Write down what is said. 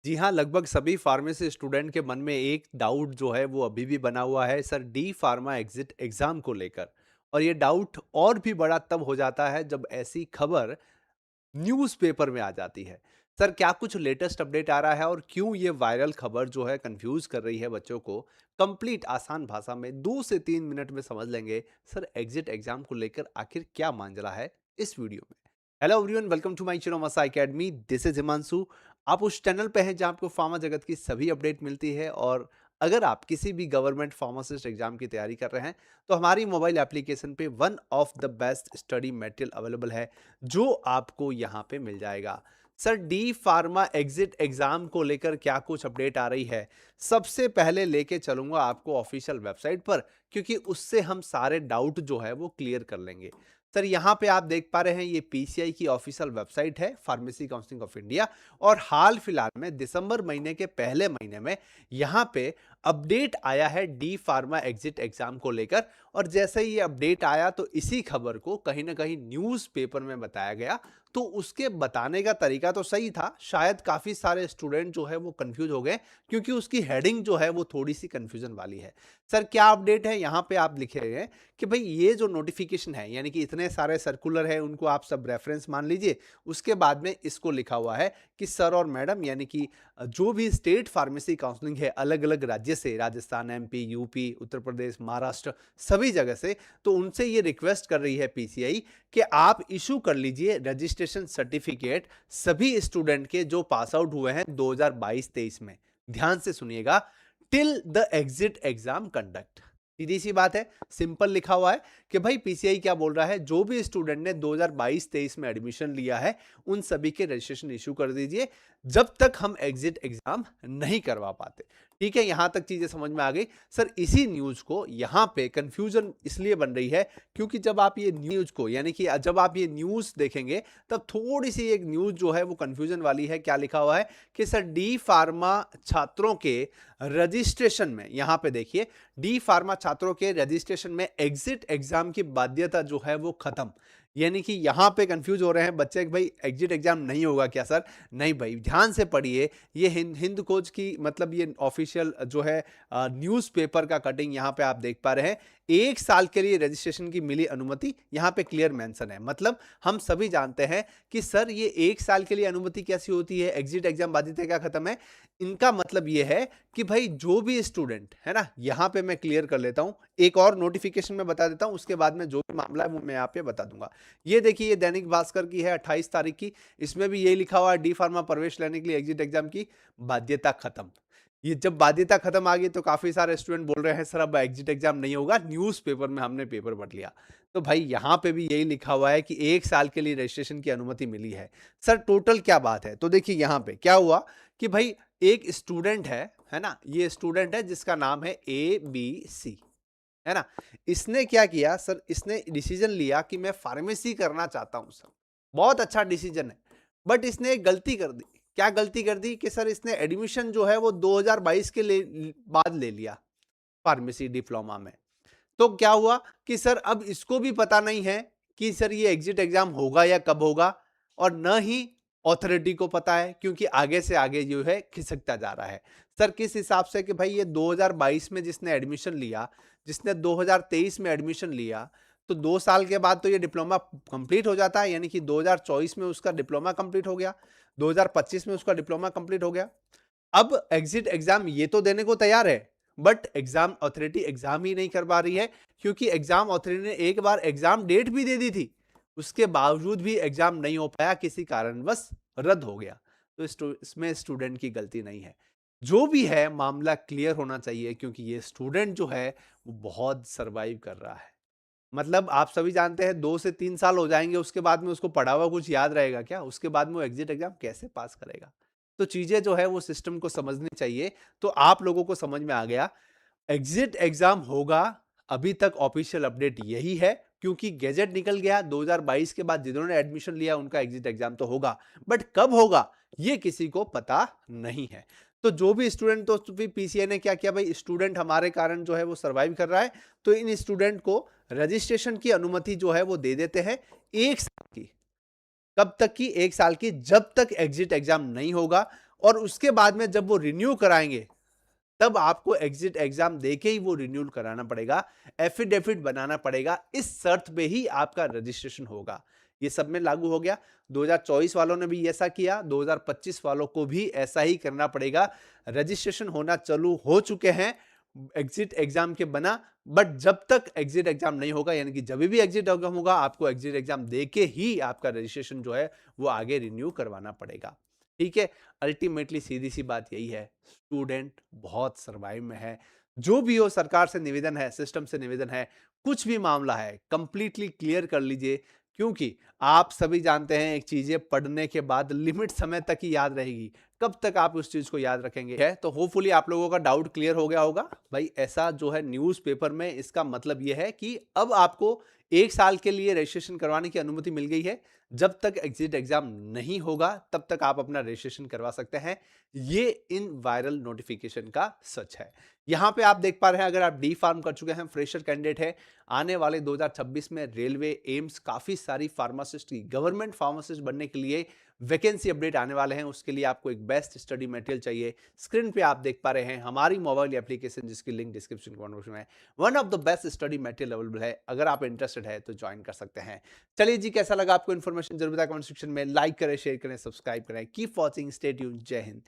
जी हाँ, लगभग सभी फार्मेसी स्टूडेंट के मन में एक डाउट जो है वो अभी भी बना हुआ है sir D pharma exit exam को लेकर। और ये डाउट और भी बड़ा तब हो जाता है जब ऐसी खबर न्यूज़पेपर में आ जाती है। सर क्या कुछ लेटेस्ट अपडेट आ रहा है और क्यों ये वायरल खबर जो है कंफ्यूज कर रही है बच्चों को? कंप्लीट आसान भाषा में 2 से 3 मिनट में समझ लेंगे सर एग्जिट एग्जाम को लेकर आखिर क्या मांझला है इस वीडियो में। Hello everyone, welcome to my channel Masa academy. This is Himanshu. आप उस चैनल पे हैं जहां आपको फार्मा जगत की सभी अपडेट मिलती है। और अगर आप किसी भी गवर्नमेंट फार्मासिस्ट एग्जाम की तैयारी कर रहे हैं तो हमारी मोबाइल एप्लीकेशन पे one of the best study material available है जो आपको यहाँ पे मिल जाएगा। Sir D pharma exit exam को लेकर क्या कुछ अपडेट आ रही है, सबसे पहले लेके चलूंगा आपको ऑफिशियल वेबसाइट पर, क्योंकि उससे हम सारे डाउट जो है वो क्लियर कर लेंगे। सर यहाँ पे आप देख पा रहे हैं ये पीसीआई की ऑफिशियल वेबसाइट है, फार्मेसी काउंसिल ऑफ इंडिया। और हाल फिलहाल में दिसंबर महीने के पहले महीने में यहाँ पे अपडेट आया है डी फार्मा एग्जिट एग्जाम को लेकर। और जैसे ही ये अपडेट आया तो इसी खबर को कहीं ना कहीं न्यूज़पेपर में बताया गया। तो उसके बताने का तरीका तो सही था, शायद काफी सारे स्टूडेंट जो है वो कंफ्यूज हो गए, क्योंकि उसकी हेडिंग जो है वो थोड़ी सी कंफ्यूजन वाली है। सर क्या अपडेट है, यहाँ पे आप लिखे हैं कि भाई ये जो नोटिफिकेशन है, यानी कि इतने सारे सर्कुलर है उनको आप सब रेफरेंस मान लीजिए। उसके बाद में इसको लिखा हुआ है कि सर और मैडम, यानी कि जो भी स्टेट फार्मेसी काउंसलिंग है अलग अलग राज्य से, राजस्थान, एमपी, यूपी, उत्तर प्रदेश, महाराष्ट्र, सभी जगह से, तो उनसे ये रिक्वेस्ट कर रही है पीसीआई कि आप इशू कर लीजिए रजिस्ट्रेशन सर्टिफिकेट सभी स्टूडेंट के जो पास आउट हुए हैं 2022-23 में। ध्यान से सुनिएगा, till the exit exam conduct. सीधी सी बात है, सिंपल लिखा हुआ है कि भाई पीसीआई क्या बोल रहा है, जो भी स्टूडेंट ने 2022-23 में एडमिशन लिया है उन सभी के रजिस्ट्रेशन इशू कर दीजिए, जब तक हम एग्जिट एग्जाम नहीं करवा पाते। ठीक है, यहां तक चीजें समझ में आ गई। सर इसी न्यूज को यहां पे कंफ्यूजन इसलिए बन रही है क्योंकि जब आप ये न्यूज को, यानी कि जब आप ये न्यूज देखेंगे तब थोड़ी सी एक न्यूज जो है वो कंफ्यूजन वाली है। क्या लिखा हुआ है कि सर डी फार्मा छात्रों के रजिस्ट्रेशन में, यहां पे देखिए, डी फार्मा छात्रों के रजिस्ट्रेशन में एग्जिट एग्जाम की बाध्यता जो है वो खत्म। यानी कि यहां पे कंफ्यूज हो रहे हैं बच्चे कि भाई एग्जिट एग्जाम नहीं होगा क्या सर? नहीं भाई, ध्यान से पढ़िए। ये हिंद कोच की, मतलब ये ऑफिशियल जो है न्यूज़पेपर का कटिंग यहां पे आप देख पा रहे हैं। 1 साल के लिए रजिस्ट्रेशन की मिली अनुमति, यहां पे क्लियर मेंशन है। मतलब हम सभी जानते हैं कि सर ये 1 साल के लिए अनुमति कैसी होती है, एग्जिट एग्जाम बाध्यता क्या खत्म है। इनका मतलब ये है कि भाई जो भी स्टूडेंट है ना, यहां पे मैं क्लियर कर लेता हूं, एक और नोटिफिकेशन में बता देता हूं, उसके बाद में जो भी मामला है वो मैं यहाँ पे बता दूंगा। ये देखिए, ये दैनिक भास्कर की है 28 तारीख की। इसमें भी यही लिखा हुआ है, डी फार्मा प्रवेश लेने के लिए एग्जिट एग्जाम की बाध्यता खत्म। ये जब बाध्यता खत्म आ गई तो काफी सारे स्टूडेंट बोल रहे हैं सर अब एग्जिट एग्जाम नहीं होगा, न्यूज़पेपर में हमने पेपर पढ़ लिया। तो भाई यहाँ पे भी यही लिखा हुआ है कि 1 साल के लिए रजिस्ट्रेशन की अनुमति मिली है। सर टोटल क्या बात है, तो देखिए यहाँ पे क्या हुआ कि भाई एक स्टूडेंट है ना, ये स्टूडेंट है जिसका नाम है ए बी सी, है ना। इसने क्या किया सर, इसने डिसीजन लिया कि मैं फार्मेसी करना चाहता हूं सर। बहुत अच्छा डिसीजन है, बट इसने एक गलती कर दी। क्या गलती कर दी कि सर इसने एडमिशन जो है वो 2022 के बाद ले लिया फार्मेसी डिप्लोमा में। तो क्या हुआ कि सर अब इसको भी पता नहीं है कि सर ये एग्जिट एग्जाम होगा या कब होगा, और न ही अथॉरिटी को पता है, क्योंकि आगे से आगे जो है खिसकता जा रहा है। सर किस हिसाब से कि भाई ये 2022 में जिसने एडमिशन लिया, जिसने 2023 में एडमिशन लिया, तो 2 साल के बाद तो ये डिप्लोमा कंप्लीट हो जाता है, यानी कि 2024 में उसका डिप्लोमा कंप्लीट हो गया, 2025 में उसका डिप्लोमा कंप्लीट हो गया। अब एग्जिट एग्जाम ये तो देने को तैयार है, बट एग्जाम अथॉरिटी एग्जाम ही नहीं करवा रही है, क्योंकि एग्जाम अथॉरिटी ने एक बार एग्जाम डेट भी दे दी थी, उसके बावजूद भी एग्जाम नहीं हो पाया, किसी कारणवश रद्द हो गया। तो इसमें स्टूडेंट की गलती नहीं है। जो भी है मामला क्लियर होना चाहिए, क्योंकि ये स्टूडेंट जो है वो बहुत सरवाइव कर रहा है। मतलब आप सभी जानते हैं 2 से 3 साल हो जाएंगे, उसके बाद में उसको पढ़ा हुआ कुछ याद रहेगा क्या? उसके बाद में वो एग्जिट एग्जाम कैसे पास करेगा? तो चीजें जो है वो सिस्टम को समझनी चाहिए। तो आप लोगों को समझ में आ गया, एग्जिट एग्जाम होगा। अभी तक ऑफिशियल अपडेट यही है, क्योंकि गैजेट निकल गया 2022 के बाद, जिन्होंने एडमिशन लिया उनका एग्जिट एग्जाम तो होगा, बट कब होगा ये किसी को पता नहीं है। तो जो भी स्टूडेंट, तो पीसीए ने क्या किया भाई, स्टूडेंट हमारे कारण जो है वो सरवाइव कर रहा है, तो इन स्टूडेंट को रजिस्ट्रेशन की अनुमति जो है वो दे देते हैं 1 साल की। कब तक की? 1 साल की, जब तक एग्जिट एग्जाम नहीं होगा। और उसके बाद में जब वो रिन्यू कराएँगे, तब आपको एग्जिट एग्जाम देके ही वो रिन्यूअल कराना पड़ेगा, एफिडेविट बनाना पड़ेगा, इस शर्त पे ही आपका रजिस्ट्रेशन होगा। ये सब में लागू हो गया। 2024 वालों ने भी ऐसा किया, 2025 वालों को भी ऐसा ही करना पड़ेगा। रजिस्ट्रेशन होना चालू हो चुके हैं एग्जिट एग्जाम के बना, बट जब तक एग्जिट एग्जाम नहीं होगा, यानी कि जब भी एग्जिट एग्जाम होगा, आपको एग्जिट एग्जाम देके ही आपका रजिस्ट्रेशन जो है वो आगे रिन्यू करवाना पड़ेगा। ठीक है, अल्टीमेटली सीधी सी बात यही है, स्टूडेंट बहुत सर्वाइव में है। जो भी हो, सरकार से निवेदन है, सिस्टम से निवेदन है, कुछ भी मामला है कंप्लीटली क्लियर कर लीजिए, क्योंकि आप सभी जानते हैं एक चीजें पढ़ने के बाद लिमिट समय तक ही याद रहेगी, कब तक आप उस चीज को याद रखेंगे। है तो होपफुली आप लोगों का डाउट क्लियर हो गया होगा। भाई ऐसा जो है न्यूज़पेपर में, इसका मतलब यह है कि अब आपको 1 साल के लिए रजिस्ट्रेशन करवाने की अनुमति मिल गई है। जब तक एग्जिट एग्जाम नहीं होगा तब तक आप अपना रजिस्ट्रेशन करवा सकते हैं। ये इन वायरल नोटिफिकेशन का सच है। यहां पे आप देख पा रहे हैं, अगर आप डी फार्म कर चुके हैं, फ्रेशर कैंडिडेट है, आने वाले 2026 में रेलवे, एम्स, काफी सारी फार्मासिस्ट की, गवर्नमेंट फार्मासिस्ट बनने के लिए वैकेंसी अपडेट आने वाले हैं। उसके लिए आपको एक बेस्ट स्टडी मटेरियल चाहिए। स्क्रीन पे आप देख पा रहे हैं हमारी मोबाइल एप्लीकेशन, जिसकी लिंक डिस्क्रिप्शन कमेंट में है। One of the best study material available है। अगर आप इंटरेस्टेड है तो ज्वाइन कर सकते हैं। चलिए जी, कैसा लगा आपको इन्फॉर्मेशन जरूर बताएं कमेंट सेक्शन में। लाइक करें, शेयर करें, सब्सक्राइब करें। Keep watching, stay tuned. जय हिंद।